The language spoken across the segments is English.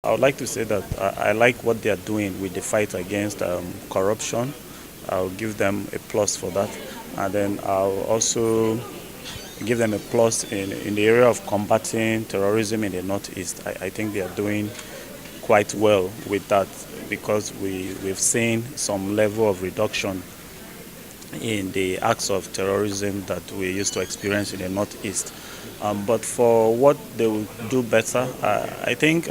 I would like to say that I like what they are doing with the fight against corruption. I'll give them a plus for that. And then I'll also give them a plus in the area of combating terrorism in the Northeast. I think they are doing quite well with that because we've seen some level of reduction in the acts of terrorism that we used to experience in the Northeast. But for what they will do better, I think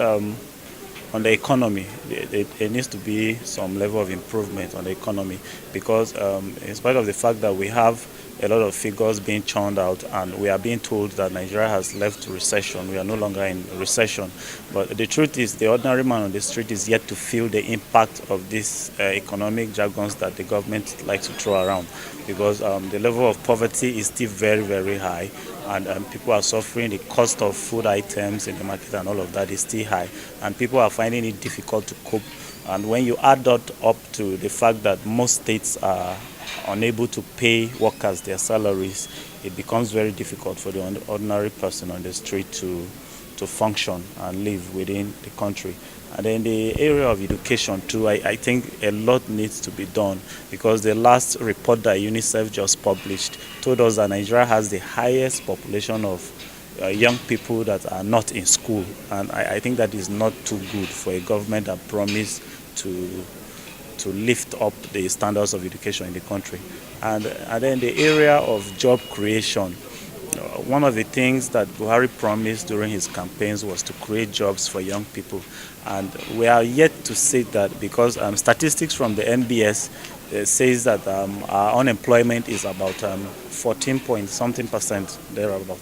on the economy, there needs to be some level of improvement on the economy because in spite of the fact that we have a lot of figures being churned out and we are being told that Nigeria has left recession, we are no longer in recession. But the truth is the ordinary man on the street is yet to feel the impact of these economic jargons that the government likes to throw around because the level of poverty is still very, very high and people are suffering. The cost of food items in the market and all of that is still high and people are finding it difficult to cope. And when you add that up to the fact that most states are unable to pay workers their salaries, it becomes very difficult for the ordinary person on the street to function and live within the country. And then the area of education too, I think a lot needs to be done because the last report that UNICEF just published told us that Nigeria has the highest population of young people that are not in school. And I think that is not too good for a government that promised to lift up the standards of education in the country. And then the area of job creation. One of the things that Buhari promised during his campaigns was to create jobs for young people. And we are yet to see that because statistics from the NBS says that our unemployment is about 14 point something percent thereabout.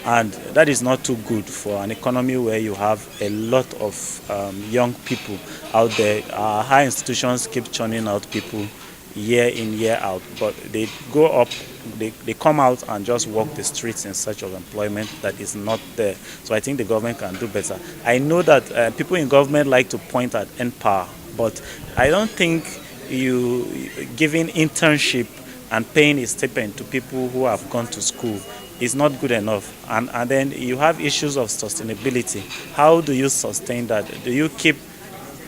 And that is not too good for an economy where you have a lot of young people out there. Our high institutions keep churning out people year in, year out, but they go up, they come out and just walk the streets in search of employment that is not there. So I think the government can do better. I know that people in government like to point at NPower, but I don't think you giving internship and paying a stipend to people who have gone to school is not good enough. And then you have issues of sustainability. How do you sustain that? Do you keep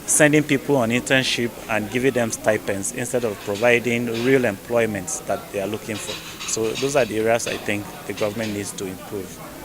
sending people on internship and giving them stipends instead of providing real employment that they are looking for? So those are the areas I think the government needs to improve.